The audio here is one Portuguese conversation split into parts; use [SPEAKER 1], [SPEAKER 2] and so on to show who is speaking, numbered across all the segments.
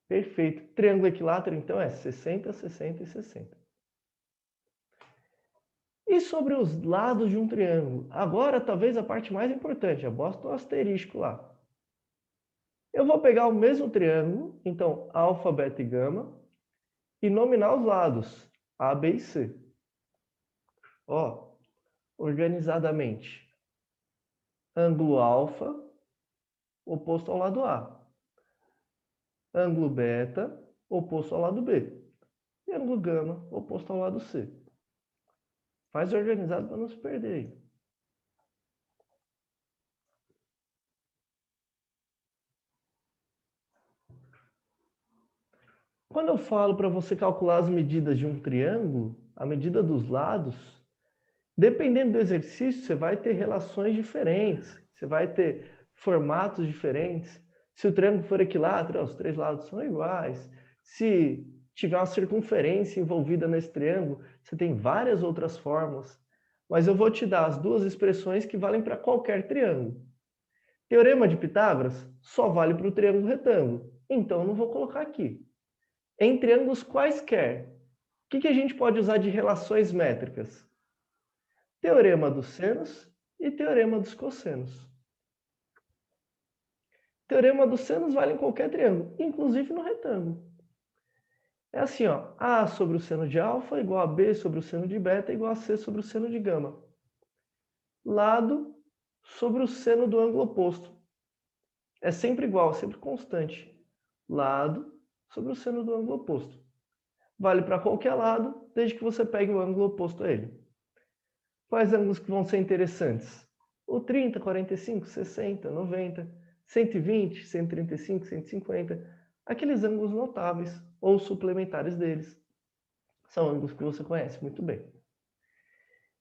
[SPEAKER 1] Perfeito. Triângulo equilátero, então, é 60, 60 e 60. E sobre os lados de um triângulo? Agora, talvez a parte mais importante. Eu boto um asterisco lá. Eu vou pegar o mesmo triângulo, então, alfa, beta e gama, e nominar os lados, A, B e C. Ó, organizadamente. Ângulo alfa, oposto ao lado A. Ângulo beta, oposto ao lado B. E ângulo gama, oposto ao lado C. Faz organizado para não se perder aí. Quando eu falo para você calcular as medidas de um triângulo, a medida dos lados, dependendo do exercício, você vai ter relações diferentes, você vai ter formatos diferentes. Se o triângulo for equilátero, os três lados são iguais. Se tiver uma circunferência envolvida nesse triângulo, você tem várias outras formas. Mas eu vou te dar as duas expressões que valem para qualquer triângulo. Teorema de Pitágoras só vale para o triângulo retângulo, então eu não vou colocar aqui. Em triângulos quaisquer, o que a gente pode usar de relações métricas? Teorema dos senos e teorema dos cossenos. Teorema dos senos vale em qualquer triângulo, inclusive no retângulo. É assim, ó, A sobre o seno de alfa igual a B sobre o seno de beta igual a C sobre o seno de gama. Lado sobre o seno do ângulo oposto. É sempre igual, sempre constante. Lado sobre o seno do ângulo oposto. Vale para qualquer lado, desde que você pegue o ângulo oposto a ele. Quais ângulos que vão ser interessantes? O 30, 45, 60, 90, 120, 135, 150. Aqueles ângulos notáveis ou suplementares deles. São ângulos que você conhece muito bem.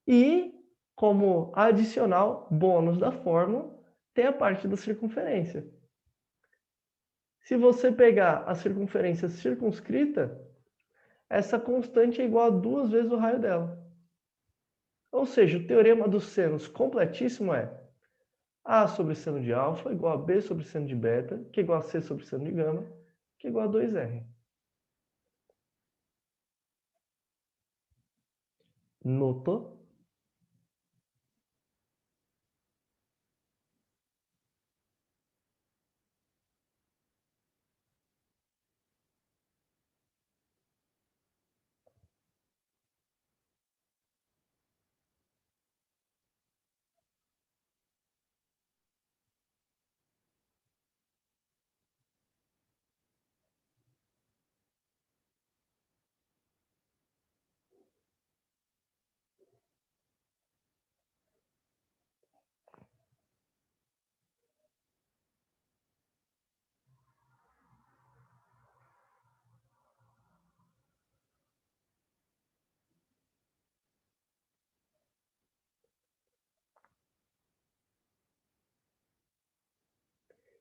[SPEAKER 1] E, como adicional, bônus da fórmula, tem a parte da circunferência. Se você pegar a circunferência circunscrita, essa constante é igual a 2 vezes o raio dela. Ou seja, o teorema dos senos completíssimo é A sobre seno de alfa igual a B sobre seno de beta, que é igual a C sobre seno de gama, que é igual a 2R. Notou?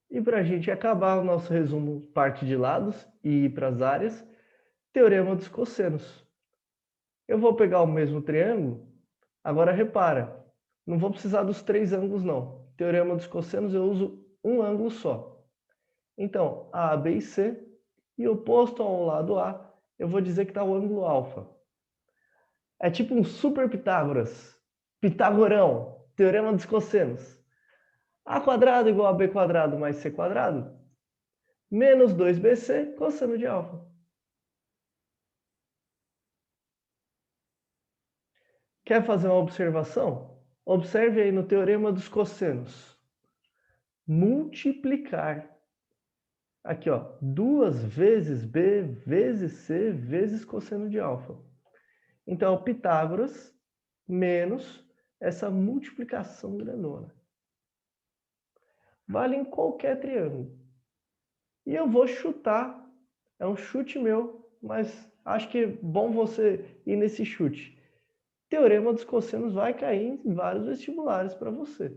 [SPEAKER 1] E para a gente acabar o nosso resumo parte de lados e ir para as áreas, teorema dos cossenos. Eu vou pegar o mesmo triângulo, agora repara, não vou precisar dos três ângulos não. Teorema dos cossenos eu uso um ângulo só. Então, A, B e C, e oposto ao lado A, eu vou dizer que está o ângulo alfa. É tipo um super Pitágoras, Pitagorão, teorema dos cossenos. A quadrado igual a B quadrado mais C quadrado, menos 2BC cosseno de alfa. Quer fazer uma observação? Observe aí no teorema dos cossenos. Multiplicar. Aqui, ó, 2 vezes B vezes C vezes cosseno de alfa. Então, Pitágoras menos essa multiplicação grandona. Vale em qualquer triângulo. E eu vou chutar, é um chute meu, mas acho que é bom você ir nesse chute. Teorema dos cossenos vai cair em vários vestibulares para você.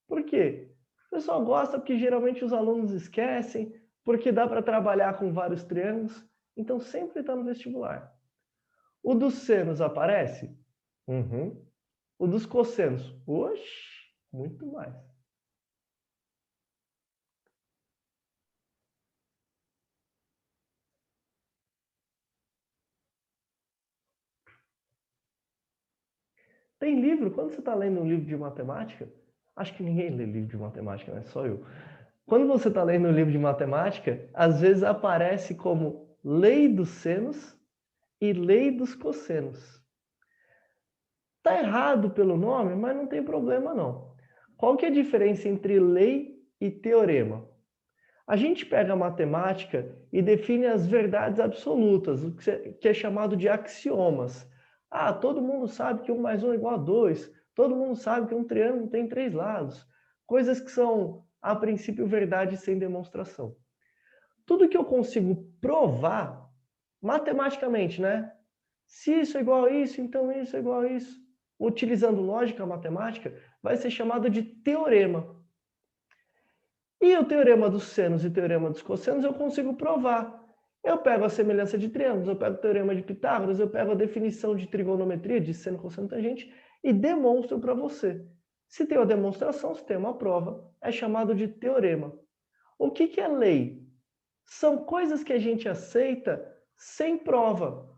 [SPEAKER 1] Por quê? O pessoal gosta porque geralmente os alunos esquecem, porque dá para trabalhar com vários triângulos, então sempre está no vestibular. O dos senos aparece? Uhum. O dos cossenos? Oxe, muito mais. Tem livro, quando você está lendo um livro de matemática, acho que ninguém lê livro de matemática, né? Só eu. Quando você está lendo um livro de matemática, às vezes aparece como lei dos senos e lei dos cossenos. Está errado pelo nome, mas não tem problema não. Qual que é a diferença entre lei e teorema? A gente pega a matemática e define as verdades absolutas, o que é chamado de axiomas. Ah, todo mundo sabe que 1 mais 1 é igual a 2. Todo mundo sabe que um triângulo tem 3 lados. Coisas que são, a princípio, verdade sem demonstração. Tudo que eu consigo provar matematicamente, né? Se isso é igual a isso, então isso é igual a isso. Utilizando lógica matemática, vai ser chamado de teorema. E o teorema dos senos e o teorema dos cossenos eu consigo provar. Eu pego a semelhança de triângulos, eu pego o teorema de Pitágoras, eu pego a definição de trigonometria, de seno, cosseno, tangente, e demonstro para você. Se tem uma demonstração, se tem uma prova, é chamado de teorema. O que é lei? São coisas que a gente aceita sem prova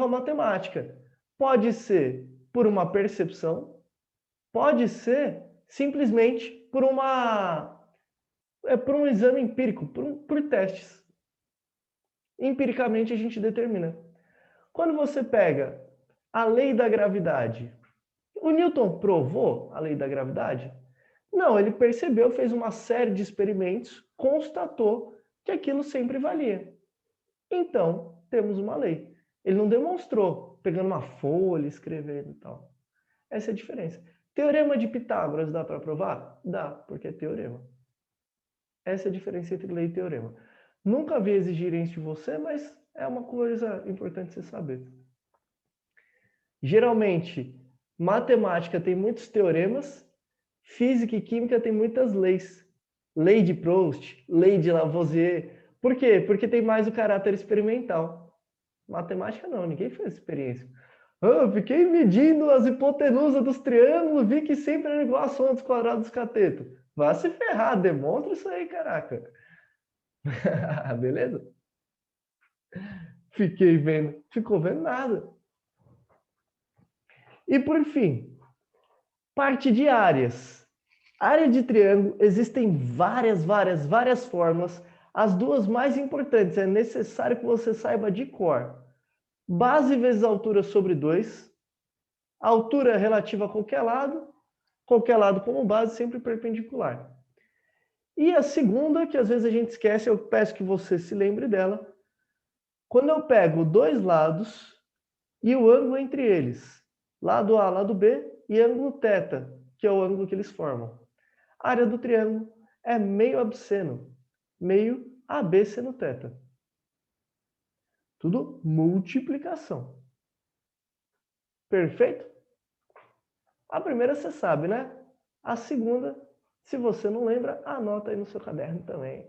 [SPEAKER 1] matemática. Pode ser por uma percepção, pode ser simplesmente por um exame empírico, por testes. Empiricamente a gente determina. Quando você pega a lei da gravidade, o Newton provou a lei da gravidade? Não, ele percebeu, fez uma série de experimentos, constatou que aquilo sempre valia. Então, temos uma lei. Ele não demonstrou pegando uma folha, escrevendo e tal. Essa é a diferença. Teorema de Pitágoras dá para provar? Dá, porque é teorema. Essa é a diferença entre lei e teorema. Nunca vi exigirem isso de você, mas é uma coisa importante você saber. Geralmente, matemática tem muitos teoremas, física e química tem muitas leis. Lei de Proust, lei de Lavoisier. Por quê? Porque tem mais o caráter experimental. Matemática não, ninguém fez experiência. Eu fiquei medindo as hipotenusas dos triângulos, vi que sempre era igual a soma dos quadrados dos catetos. Vá se ferrar, demonstra isso aí, caraca. Beleza? Fiquei vendo. Ficou vendo nada. E por fim, parte de áreas. Área de triângulo, existem várias fórmulas. As duas mais importantes, é necessário que você saiba de cor. Base vezes altura sobre 2. Altura relativa a qualquer lado como base, sempre perpendicular. E a segunda, que às vezes a gente esquece, eu peço que você se lembre dela. Quando eu pego dois lados e o ângulo entre eles, lado A, lado B, e ângulo θ, que é o ângulo que eles formam. A área do triângulo é meio absceno, meio AB seno θ. Tudo multiplicação. Perfeito? A primeira você sabe, né? A segunda, se você não lembra, anota aí no seu caderno também.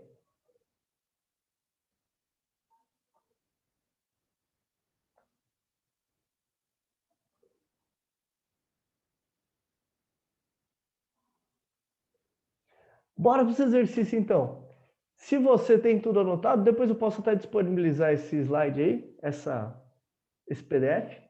[SPEAKER 1] Bora para esse exercício então. Se você tem tudo anotado, depois eu posso até disponibilizar esse slide aí, esse PDF.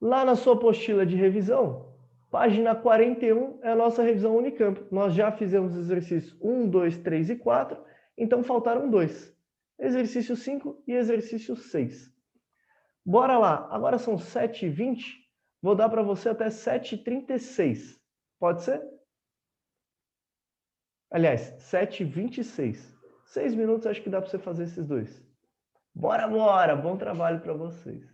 [SPEAKER 1] Lá na sua apostila de revisão, página 41 é a nossa revisão Unicamp. Nós já fizemos exercícios 1, 2, 3 e 4, então faltaram dois. Exercício 5 e exercício 6. Bora lá, agora são 7h20, vou dar para você até 7h36. Pode ser? Aliás, 7h26. 6 minutos acho que dá para você fazer esses dois. Bora, bora! Bom trabalho para vocês.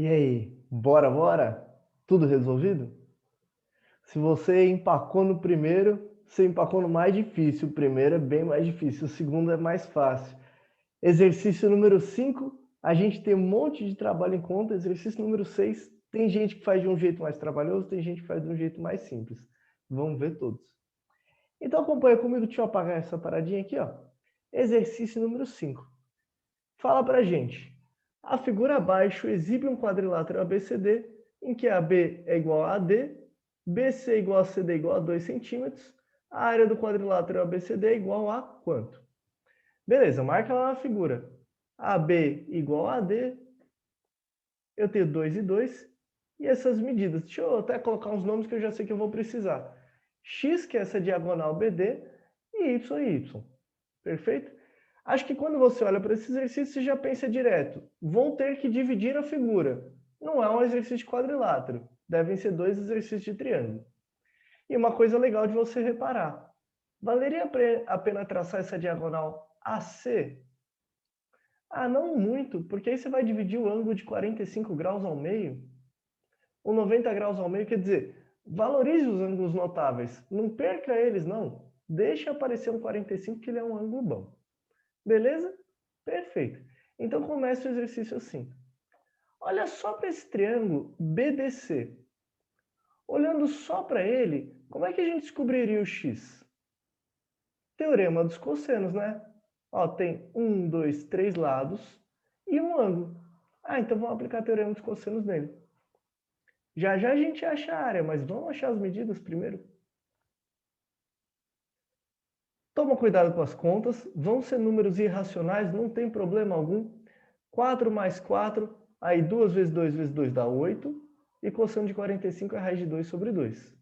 [SPEAKER 1] E aí, bora? Tudo resolvido? Se você empacou no primeiro, você empacou no mais difícil. O primeiro é bem mais difícil, o segundo é mais fácil. Exercício número 5, a gente tem um monte de trabalho em conta. Exercício número 6, tem gente que faz de um jeito mais trabalhoso, tem gente que faz de um jeito mais simples. Vamos ver todos. Então acompanha comigo, deixa eu apagar essa paradinha aqui, ó. Exercício número 5. Fala pra gente. A figura abaixo exibe um quadrilátero ABCD em que AB é igual a AD, BC igual a CD igual a 2 centímetros. A área do quadrilátero ABCD é igual a quanto? Beleza, marca lá na figura. AB igual a AD, eu tenho 2 e 2, e essas medidas. Deixa eu até colocar uns nomes que eu já sei que eu vou precisar. X, que é essa diagonal BD, e Y. Perfeito? Acho que quando você olha para esse exercício, você já pensa direto. Vou ter que dividir a figura. Não é um exercício de quadrilátero. Devem ser 2 exercícios de triângulo. E uma coisa legal de você reparar. Valeria a pena traçar essa diagonal AC? Ah, não muito, porque aí você vai dividir o ângulo de 45 graus ao meio. Ou 90 graus ao meio, quer dizer, valorize os ângulos notáveis. Não perca eles, não. Deixa aparecer um 45, que ele é um ângulo bom. Beleza? Perfeito. Então comece o exercício assim. Olha só para esse triângulo BDC. Olhando só para ele, como é que a gente descobriria o x? Teorema dos cossenos, né? Ó, tem 1, 2, 3 lados e um ângulo. Ah, então vamos aplicar o teorema dos cossenos nele. Já a gente acha a área, mas vamos achar as medidas primeiro. Toma cuidado com as contas, vão ser números irracionais, não tem problema algum. 4 mais 4, aí 2 vezes 2 vezes 2 dá 8, e cosseno de 45 é a raiz de 2 sobre 2.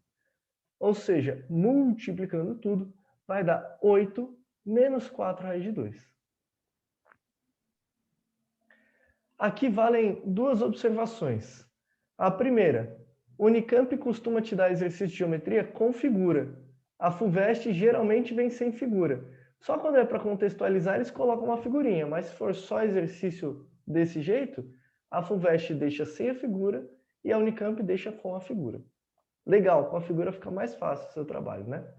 [SPEAKER 1] Ou seja, multiplicando tudo, vai dar 8 menos 4 raiz de 2. Aqui valem duas observações. A primeira, o Unicamp costuma te dar exercício de geometria com figura. A FUVEST geralmente vem sem figura. Só quando é para contextualizar, eles colocam uma figurinha, mas se for só exercício desse jeito, a FUVEST deixa sem a figura e a Unicamp deixa com a figura. Legal, com a figura fica mais fácil o seu trabalho, né?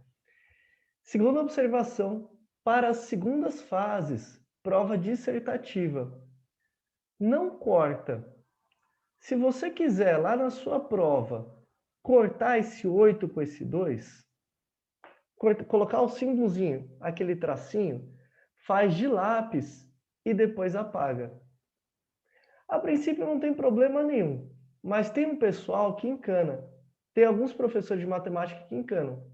[SPEAKER 1] Segunda observação, para as segundas fases, prova dissertativa. Não corta. Se você quiser, lá na sua prova, cortar esse 8 com esse 2, colocar o símbolozinho, aquele tracinho, faz de lápis e depois apaga. A princípio não tem problema nenhum, mas tem um pessoal que encana. Tem alguns professores de matemática que encanam.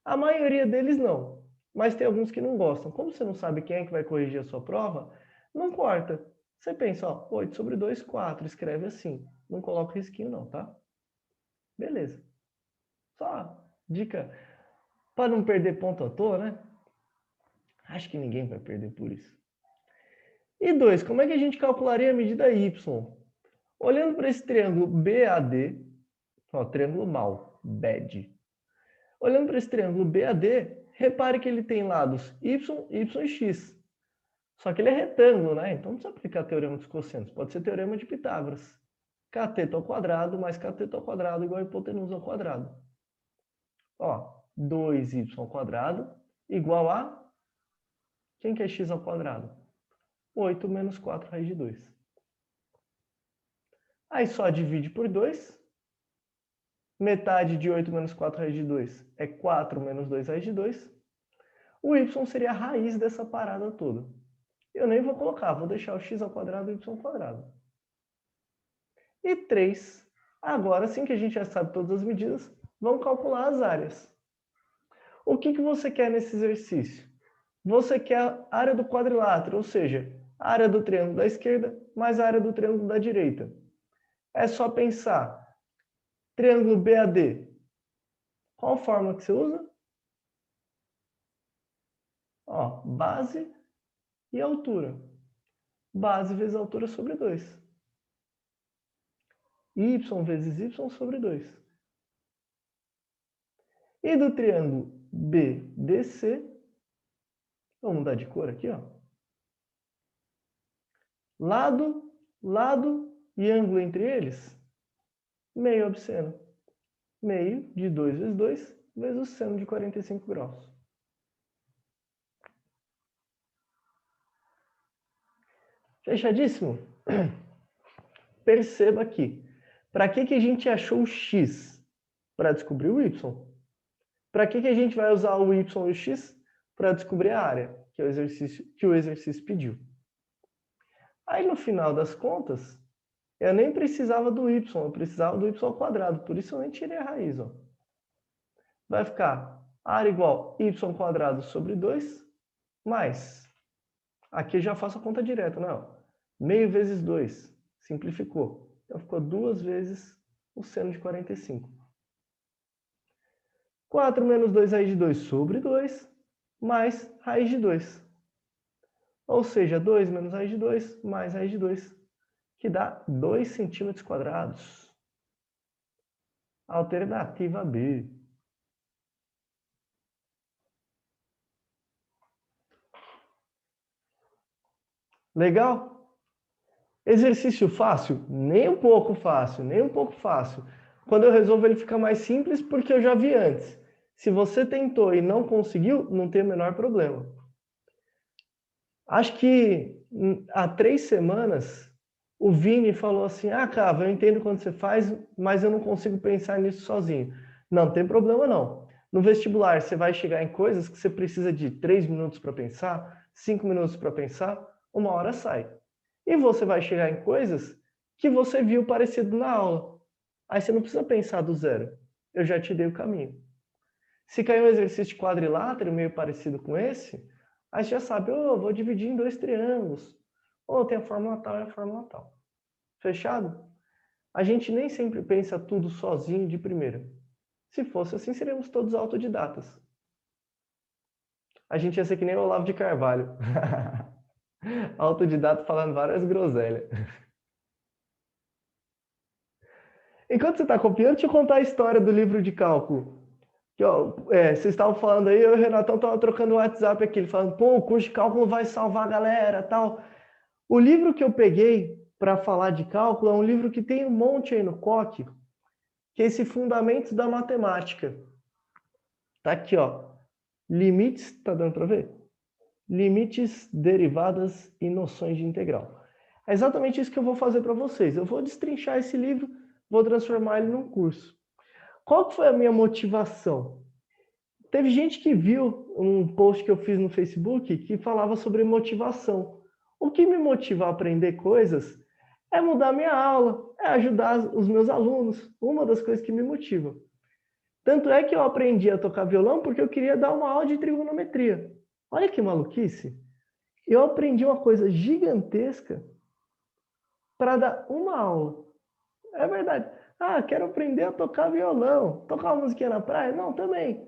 [SPEAKER 1] A maioria deles não, mas tem alguns que não gostam. Como você não sabe quem é que vai corrigir a sua prova, não corta. Você pensa, ó, 8 sobre 2, 4, escreve assim. Não coloca risquinho não, tá? Beleza. Só dica para não perder ponto à toa, né? Acho que ninguém vai perder por isso. E 2, como é que a gente calcularia a medida y? Olhando para esse triângulo BAD, ó, triângulo mal, bad. Olhando para esse triângulo BAD, repare que ele tem lados y, y e x. Só que ele é retângulo, né? Então não precisa aplicar teorema dos cossenos. Pode ser teorema de Pitágoras. Cateto ao quadrado mais cateto ao quadrado igual a hipotenusa ao quadrado. Ó, 2y ao quadrado igual a... Quem que é x ao quadrado? 8 menos 4 raiz de 2. Aí só divide por 2. Metade de 8 menos 4 raiz de 2 é 4 menos 2 raiz de 2. O y seria a raiz dessa parada toda. Eu nem vou colocar, vou deixar o x ao quadrado e o y ao quadrado. E 3. Agora sim que a gente já sabe todas as medidas, vamos calcular as áreas. O que você quer nesse exercício? Você quer a área do quadrilátero, ou seja, a área do triângulo da esquerda mais a área do triângulo da direita. É só pensar. Triângulo BAD. Qual fórmula que você usa? Ó, base e altura. Base vezes altura sobre 2. Y vezes Y sobre 2. E do triângulo BDC, vamos mudar de cor aqui, ó. Lado, lado E ângulo entre eles? Meio obsceno. Meio de 2 vezes 2 vezes o seno de 45 graus. Fechadíssimo? Perceba aqui. Para que a gente achou o x? Para descobrir o y. Para que a gente vai usar o y e o x? Para descobrir a área que o exercício pediu. Aí, no final das contas, eu nem precisava do y, eu precisava do y ao quadrado. Por isso, eu nem tirei a raiz. Ó. Vai ficar área igual y quadrado sobre 2, mais... Aqui eu já faço a conta direta, não. Meio vezes 2. Simplificou. Então, ficou 2 vezes o seno de 45. 4 menos 2 raiz de 2 sobre 2, mais raiz de 2. Ou seja, 2 menos raiz de 2, mais raiz de 2, que dá 2 centímetros quadrados. Alternativa B. Legal? Exercício fácil? Nem um pouco fácil, nem um pouco fácil. Quando eu resolvo, ele fica mais simples porque eu já vi antes. Se você tentou e não conseguiu, não tem o menor problema. Acho que há 3 semanas, o Vini falou assim, Cava, eu entendo quando você faz, mas eu não consigo pensar nisso sozinho. Não tem problema não. No vestibular, você vai chegar em coisas que você precisa de 3 minutos para pensar, 5 minutos para pensar, 1 hora sai. E você vai chegar em coisas que você viu parecido na aula. Aí você não precisa pensar do zero. Eu já te dei o caminho. Se cair um exercício de quadrilátero meio parecido com esse, aí você já sabe, vou dividir em 2 triângulos. Tem a fórmula tal e a fórmula tal. Fechado? A gente nem sempre pensa tudo sozinho de primeira. Se fosse assim, seríamos todos autodidatas. A gente ia ser que nem o Olavo de Carvalho. Autodidata falando várias groselhas. Enquanto você está copiando, deixa eu contar a história do livro de cálculo. Que, vocês estavam falando aí, eu e o Renatão estavam trocando o WhatsApp aqui, ele falando, o curso de cálculo vai salvar a galera, tal. O livro que eu peguei para falar de cálculo é um livro que tem um monte aí no COC, que é esse Fundamentos da Matemática. Tá aqui, ó. Limites, tá dando para ver? Limites, derivadas e noções de integral. É exatamente isso que eu vou fazer para vocês. Eu vou destrinchar esse livro, vou transformar ele num curso. Qual que foi a minha motivação? Teve gente que viu um post que eu fiz no Facebook que falava sobre motivação. O que me motiva a aprender coisas é mudar minha aula, é ajudar os meus alunos. Uma das coisas que me motiva. Tanto é que eu aprendi a tocar violão porque eu queria dar uma aula de trigonometria. Olha que maluquice. Eu aprendi uma coisa gigantesca para dar uma aula. É verdade. Quero aprender a tocar violão. Tocar uma musiquinha na praia? Não, também.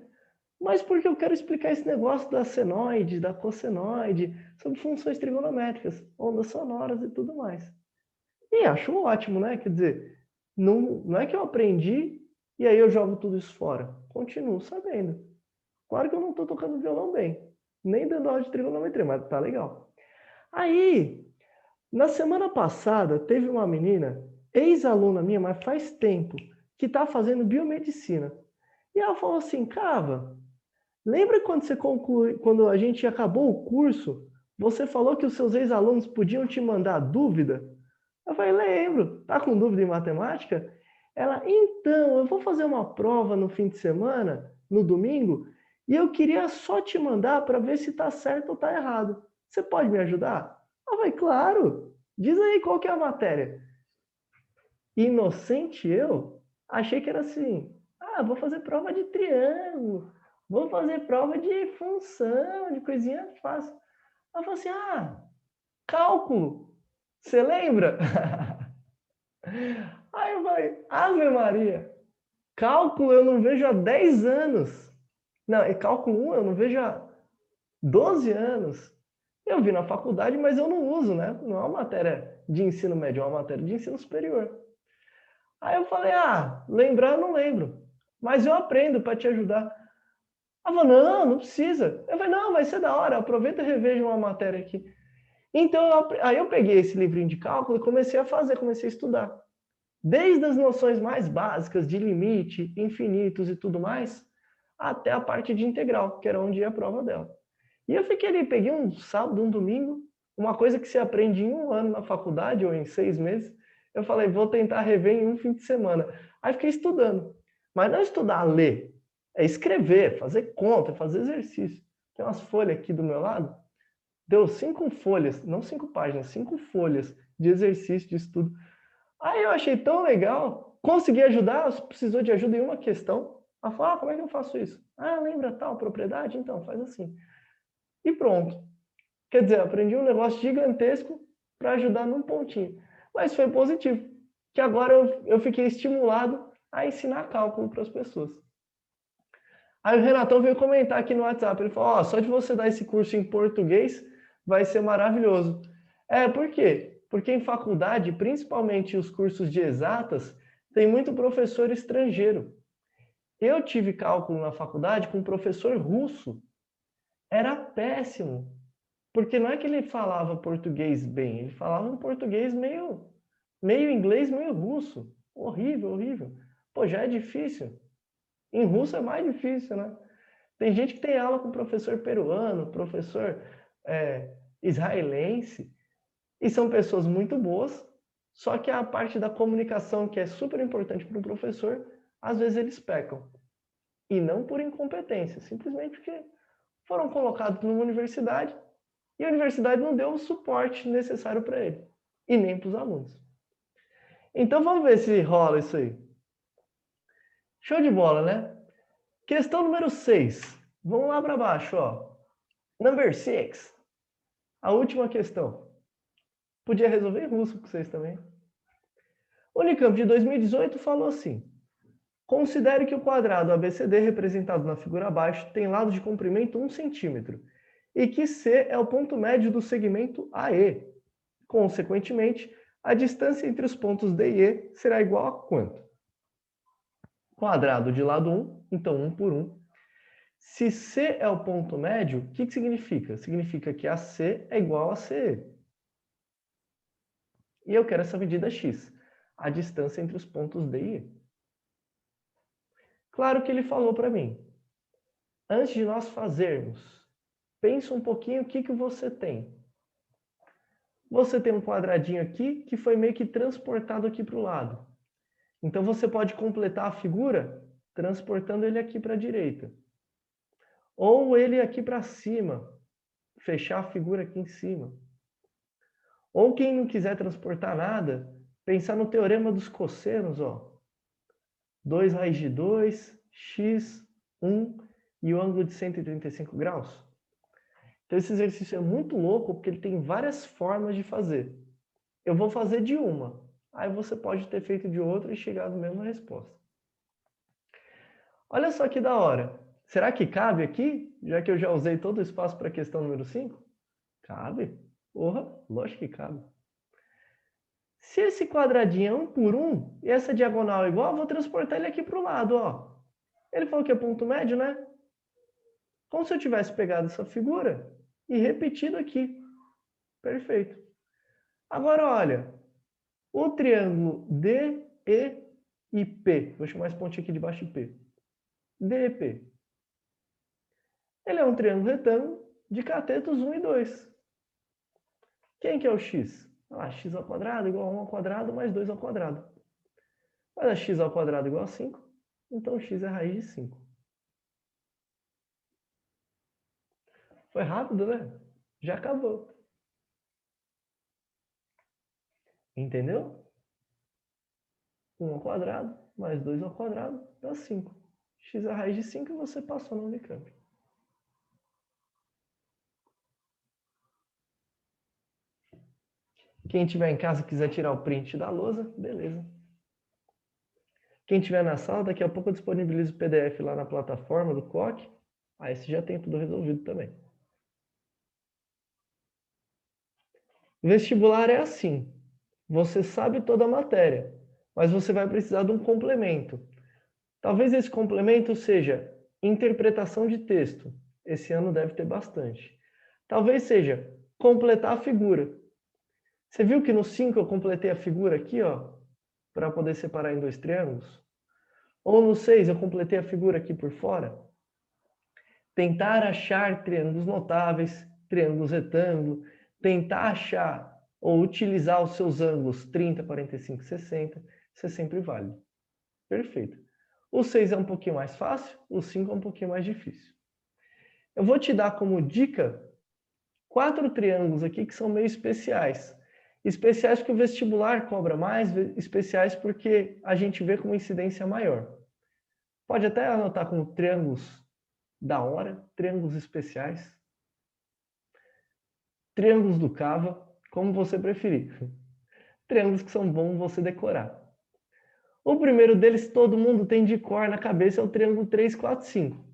[SPEAKER 1] Mas porque eu quero explicar esse negócio da senoide, da cossenoide, sobre funções trigonométricas, ondas sonoras e tudo mais. E acho ótimo, né? Quer dizer, não é que eu aprendi e aí eu jogo tudo isso fora. Continuo sabendo. Claro que eu não estou tocando violão bem, nem dando aula de trigonometria, mas tá legal. Aí, na semana passada, teve uma menina, ex-aluna minha, mas faz tempo, que está fazendo biomedicina. E ela falou assim, Cava, lembra quando quando a gente acabou o curso, você falou que os seus ex-alunos podiam te mandar dúvida? Eu falei, lembro. Tá com dúvida em matemática? Ela, então, eu vou fazer uma prova no fim de semana, no domingo, e eu queria só te mandar para ver se tá certo ou tá errado. Você pode me ajudar? Eu falei, claro. Diz aí qual que é a matéria. Inocente eu, achei que era assim, vou fazer prova de triângulo, vou fazer prova de função, de coisinha fácil. Ela falou assim, cálculo, você lembra? Aí eu falei, Ave Maria, cálculo eu não vejo há 10 anos. Não, é cálculo 1 eu não vejo há 12 anos. Eu vi na faculdade, mas eu não uso, né? Não é uma matéria de ensino médio, é uma matéria de ensino superior. Aí eu falei, lembrar eu não lembro, mas eu aprendo para te ajudar. Ela falou, não precisa. Eu falei, não, vai ser da hora, aproveita e reveja uma matéria aqui. Então, aí eu peguei esse livrinho de cálculo e comecei a fazer, comecei a estudar. Desde as noções mais básicas de limite, infinitos e tudo mais, até a parte de integral, que era onde ia a prova dela. E eu fiquei ali, peguei um sábado, um domingo, uma coisa que se aprende em 1 ano na faculdade ou em 6 meses, eu falei, vou tentar rever em um fim de semana. Aí fiquei estudando. Mas não estudar, ler. É escrever, fazer conta, fazer exercício. Tem umas folhas aqui do meu lado. Deu 5 folhas, não 5 páginas, 5 folhas de exercício, de estudo. Aí eu achei tão legal, consegui ajudar, precisou de ajuda em uma questão. Ela falou, como é que eu faço isso? Ah, lembra tal propriedade? Então, faz assim. E pronto. Quer dizer, aprendi um negócio gigantesco para ajudar num pontinho. Mas foi positivo, que agora eu fiquei estimulado a ensinar cálculo para as pessoas. Aí o Renatão veio comentar aqui no WhatsApp, ele falou, só de você dar esse curso em português vai ser maravilhoso. Por quê? Porque em faculdade, principalmente os cursos de exatas, tem muito professor estrangeiro. Eu tive cálculo na faculdade com um professor russo. Era péssimo. Porque não é que ele falava português bem, ele falava um português meio inglês, meio russo. Horrível, horrível. Pô, já é difícil. Em russo é mais difícil, né? Tem gente que tem aula com professor peruano, professor israelense, e são pessoas muito boas, só que a parte da comunicação, que é super importante para o professor, às vezes eles pecam. E não por incompetência, simplesmente porque foram colocados numa universidade e a universidade não deu o suporte necessário para ele, e nem para os alunos. Então vamos ver se rola isso aí. Show de bola, né? Questão número 6. Vamos lá para baixo, ó. Number 6. A última questão. Podia resolver em russo com vocês também. O Unicamp de 2018 falou assim: considere que o quadrado ABCD representado na figura abaixo tem lado de comprimento 1 centímetro e que C é o ponto médio do segmento AE. Consequentemente, a distância entre os pontos D e E será igual a quanto? Quadrado de lado 1, então 1 por 1. Se C é o ponto médio, o que significa? Significa que AC é igual a CE. E eu quero essa medida X, a distância entre os pontos D e E. Claro que ele falou para mim, antes de nós fazermos, pensa um pouquinho o que você tem. Você tem um quadradinho aqui que foi meio que transportado aqui para o lado. Então você pode completar a figura transportando ele aqui para a direita. Ou ele aqui para cima, fechar a figura aqui em cima. Ou quem não quiser transportar nada, pensar no teorema dos cossenos, ó. 2 raiz de 2, x, 1 e o ângulo de 135 graus. Então esse exercício é muito louco porque ele tem várias formas de fazer. Eu vou fazer de uma, aí você pode ter feito de outra e chegar na mesma resposta. Olha só que da hora. Será que cabe aqui? Já que eu já usei todo o espaço para a questão número 5? Cabe. Porra, lógico que cabe. Se esse quadradinho é 1 por 1 e essa diagonal é igual, eu vou transportar ele aqui para o lado, ó. Ele falou que é ponto médio, né? Como se eu tivesse pegado essa figura e repetido aqui. Perfeito. Agora, olha, o triângulo D, E e P. Vou chamar esse pontinho aqui de baixo de P. D e P. Ele é um triângulo retângulo de catetos 1 e 2. Quem que é o x? X ao quadrado igual a 1 ao quadrado mais 2 ao quadrado. Mas a x ao quadrado igual a 5, então x é a raiz de 5. Foi rápido, né? Já acabou. Entendeu? 1 ao quadrado mais 2 ao quadrado dá 5. X é a raiz de 5 e você passou no Unicamp. Quem tiver em casa e quiser tirar o print da lousa, beleza. Quem tiver na sala, daqui a pouco eu disponibilizo o PDF lá na plataforma do COC. Aí você já tem tudo resolvido também. Vestibular é assim. Você sabe toda a matéria, mas você vai precisar de um complemento. Talvez esse complemento seja interpretação de texto. Esse ano deve ter bastante. Talvez seja completar a figura. Você viu que no 5 eu completei a figura aqui, ó, para poder separar em dois triângulos? Ou no 6 eu completei a figura aqui por fora? Tentar achar triângulos notáveis, triângulos retângulo, tentar achar ou utilizar os seus ângulos 30, 45, 60, isso é sempre válido. Perfeito. O 6 é um pouquinho mais fácil, o 5 é um pouquinho mais difícil. Eu vou te dar como dica 4 triângulos aqui que são meio especiais. Especiais porque o vestibular cobra mais, especiais porque a gente vê com uma incidência maior. Pode até anotar como triângulos da hora, triângulos especiais, triângulos do Cava, como você preferir. Triângulos que são bons você decorar. O primeiro deles todo mundo tem de cor na cabeça, é o triângulo 3, 4, 5.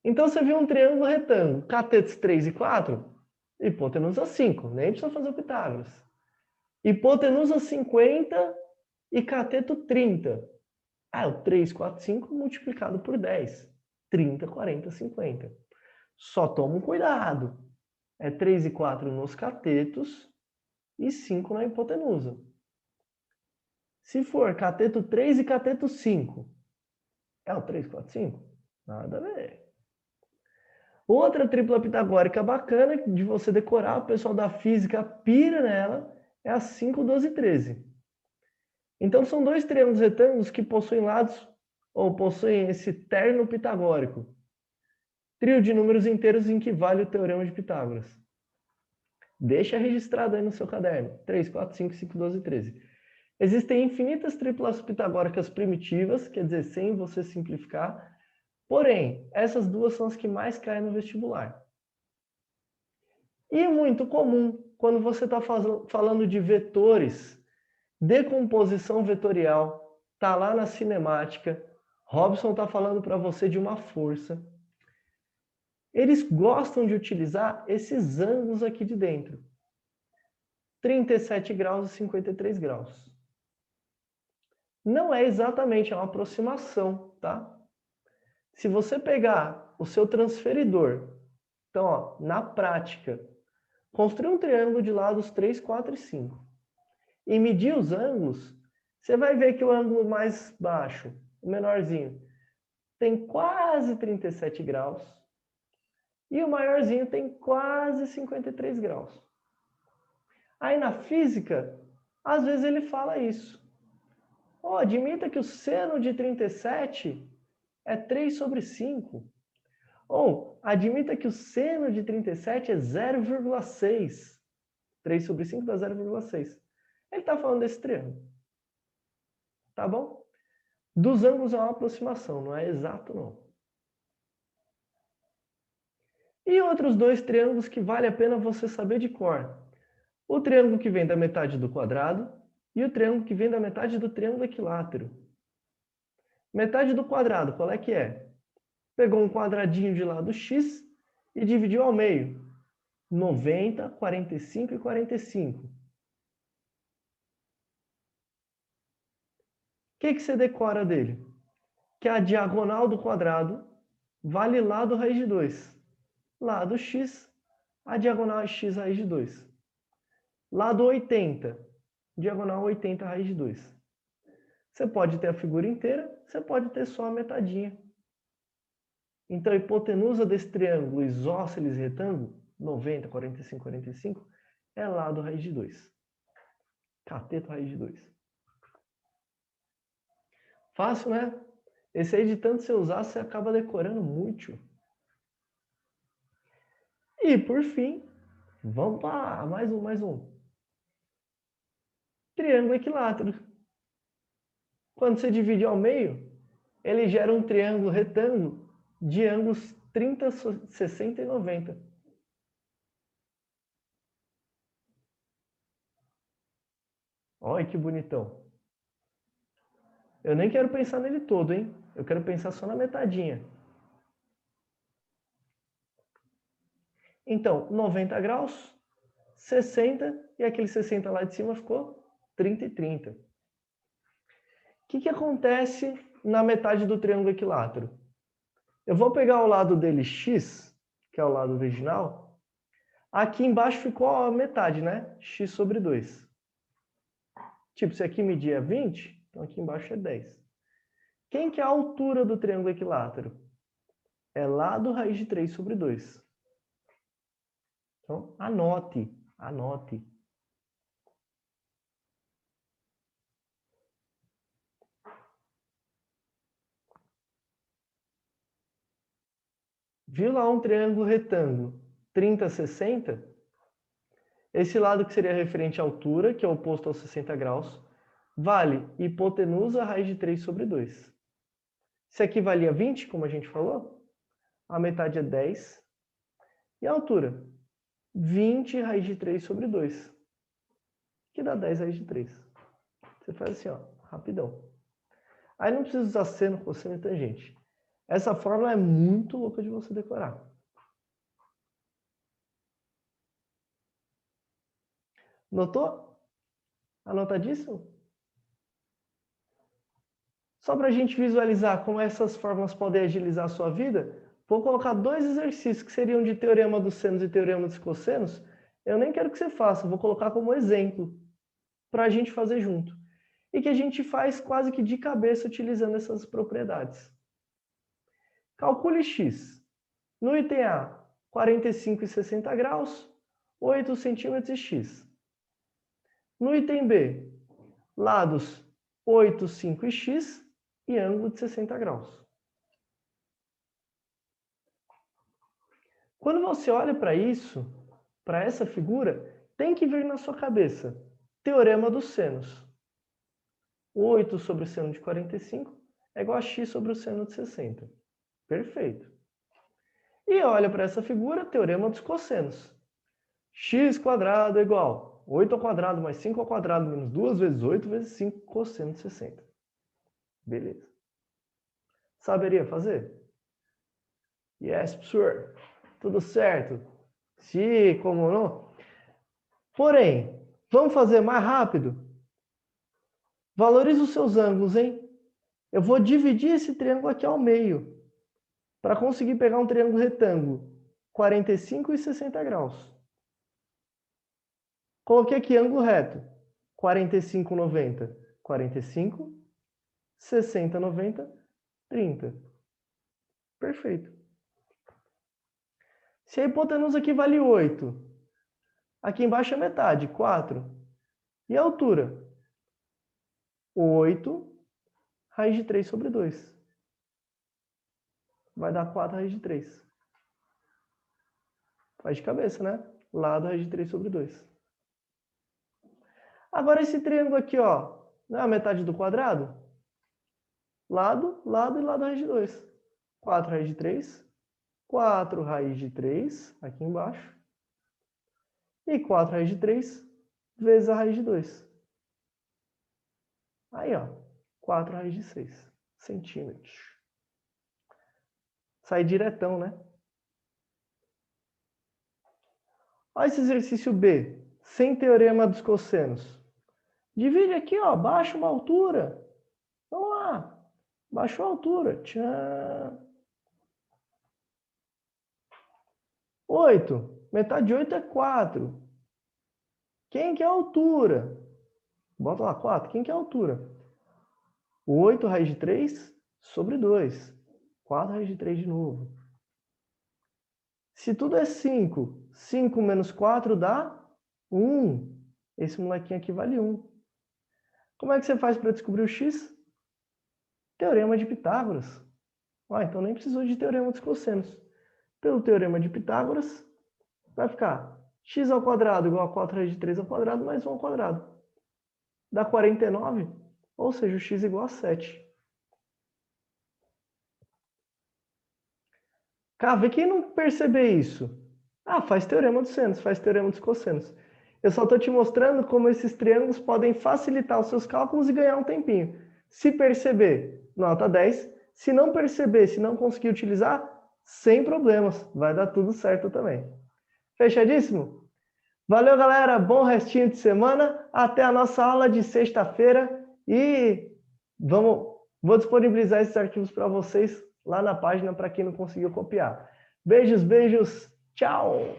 [SPEAKER 1] Então você viu um triângulo retângulo, catetos 3 e 4, hipotenusa 5, nem precisa fazer o Pitágoras. Hipotenusa 50 e cateto 30. Ah, o 3, 4, 5 multiplicado por 10. 30, 40, 50. Só toma um cuidado. É 3 e 4 nos catetos e 5 na hipotenusa. Se for cateto 3 e cateto 5, é o 3, 4, 5? Nada a ver. Outra tripla pitagórica bacana de você decorar, o pessoal da física pira nela, é a 5, 12 e 13. Então são dois triângulos retângulos que possuem lados ou possuem esse terno pitagórico. Trio de números inteiros em que vale o teorema de Pitágoras. Deixa registrado aí no seu caderno. 3, 4, 5, 5, 12 e 13. Existem infinitas triplas pitagóricas primitivas, quer dizer, sem você simplificar. Porém, essas duas são as que mais caem no vestibular. E muito comum, quando você está falando de vetores, decomposição vetorial, está lá na cinemática, Robson está falando para você de uma força. Eles gostam de utilizar esses ângulos aqui de dentro. 37 graus e 53 graus. Não é exatamente, é uma aproximação, tá? Se você pegar o seu transferidor, então, ó, na prática, construir um triângulo de lados 3, 4 e 5 e medir os ângulos, você vai ver que o ângulo mais baixo, o menorzinho, tem quase 37 graus e o maiorzinho tem quase 53 graus. Aí na física, às vezes ele fala isso. Oh, admita que o seno de 37 é 3 sobre 5. Ou admita que o seno de 37 é 0,6. 3 sobre 5 dá 0,6. Ele está falando desse triângulo. Tá bom? Dos ângulos é uma aproximação, não é exato não. E outros dois triângulos que vale a pena você saber de cor. O triângulo que vem da metade do quadrado e o triângulo que vem da metade do triângulo equilátero. Metade do quadrado, qual é que é? Pegou um quadradinho de lado x e dividiu ao meio. 90, 45 e 45. O que você decora dele? Que a diagonal do quadrado vale lado raiz de 2. Lado x, a diagonal é x raiz de 2. Lado 80, diagonal 80 raiz de 2. Você pode ter a figura inteira, você pode ter só a metadinha. Então, a hipotenusa desse triângulo isósceles retângulo, 90, 45, 45, é lado raiz de 2. Cateto raiz de 2. Fácil, né? Esse aí, de tanto você usar, você acaba decorando muito. E, por fim, vamos lá, mais um. Triângulo equilátero. Quando você divide ao meio, ele gera um triângulo retângulo de ângulos 30, 60 e 90. Olha que bonitão. Eu nem quero pensar nele todo, hein? Eu quero pensar só na metadinha. Então, 90 graus, 60, e aquele 60 lá de cima ficou 30 e 30. O que acontece na metade do triângulo equilátero? Eu vou pegar o lado dele x, que é o lado original. Aqui embaixo ficou a metade, né? X sobre 2. Tipo, se aqui medir é 20, então aqui embaixo é 10. Quem que é a altura do triângulo equilátero? É lado raiz de 3 sobre 2. Então, anote, anote. Viu lá um triângulo retângulo 30, 60? Esse lado que seria referente à altura, que é oposto aos 60 graus, vale hipotenusa raiz de 3 sobre 2. Se aqui valia 20, como a gente falou, a metade é 10. E a altura? 20 raiz de 3 sobre 2, que dá 10 raiz de 3. Você faz assim, ó, rapidão. Aí não precisa usar seno, cosseno e tangente. Essa fórmula é muito louca de você decorar. Notou? Anotadíssimo? Só para a gente visualizar como essas fórmulas podem agilizar a sua vida, vou colocar dois exercícios que seriam de teorema dos senos e teorema dos cossenos. Eu nem quero que você faça, vou colocar como exemplo para a gente fazer junto. E que a gente faz quase que de cabeça utilizando essas propriedades. Calcule x. No item A, 45 e 60 graus, 8 centímetros e x. No item B, lados 8, 5 e x e ângulo de 60 graus. Quando você olha para isso, para essa figura, tem que vir na sua cabeça teorema dos senos. 8 sobre o seno de 45 é igual a x sobre o seno de 60. Perfeito. E olha para essa figura, teorema dos cossenos. X quadrado é igual 8 ao quadrado mais 5 ao quadrado menos 2 vezes 8 vezes 5 cosseno de 60. Beleza. Saberia fazer? Yes, professor. Tudo certo. Sim, como não? Porém, vamos fazer mais rápido? Valorize os seus ângulos, hein? Eu vou dividir esse triângulo aqui ao meio para conseguir pegar um triângulo retângulo 45 e 60 graus. Coloquei aqui ângulo reto. 45, 90. 45, 60, 90, 30. Perfeito. Se a hipotenusa aqui vale 8, aqui embaixo é metade, 4. E a altura? 8 raiz de 3 sobre 2. Vai dar 4 raiz de 3. Faz de cabeça, né? Lado raiz de 3 sobre 2. Agora esse triângulo aqui, ó, não é a metade do quadrado? Lado, lado e lado raiz de 2. 4 raiz de 3. 4 raiz de 3, aqui embaixo. E 4 raiz de 3 vezes a raiz de 2. Aí, ó, 4 raiz de 6 centímetros. Sai diretão, né? Olha esse exercício B, sem teorema dos cossenos. Divide aqui, ó, baixa uma altura. Vamos lá. Baixou a altura. Tchan. 8. Metade de 8 é 4. Quem que é a altura? Bota lá, 4. Quem que é a altura? 8 raiz de 3 sobre 2. 4 raiz de 3 de novo. Se tudo é 5, 5 menos 4 dá 1. Esse molequinho aqui vale 1. Como é que você faz para descobrir o x? Teorema de Pitágoras. Então nem precisou de teorema dos cossenos. Pelo teorema de Pitágoras, vai ficar x ao quadrado igual a 4 raiz de 3 ao quadrado mais 1 ao quadrado. Dá 49, ou seja, o x igual a 7. Vê quem não perceber isso. Faz teorema dos senos, faz teorema dos cossenos. Eu só estou te mostrando como esses triângulos podem facilitar os seus cálculos e ganhar um tempinho. Se perceber, nota 10. Se não perceber, se não conseguir utilizar, sem problemas. Vai dar tudo certo também. Fechadíssimo? Valeu, galera. Bom restinho de semana. Até a nossa aula de sexta-feira. E vou disponibilizar esses arquivos para vocês lá na página para quem não conseguiu copiar. Beijos, beijos. Tchau!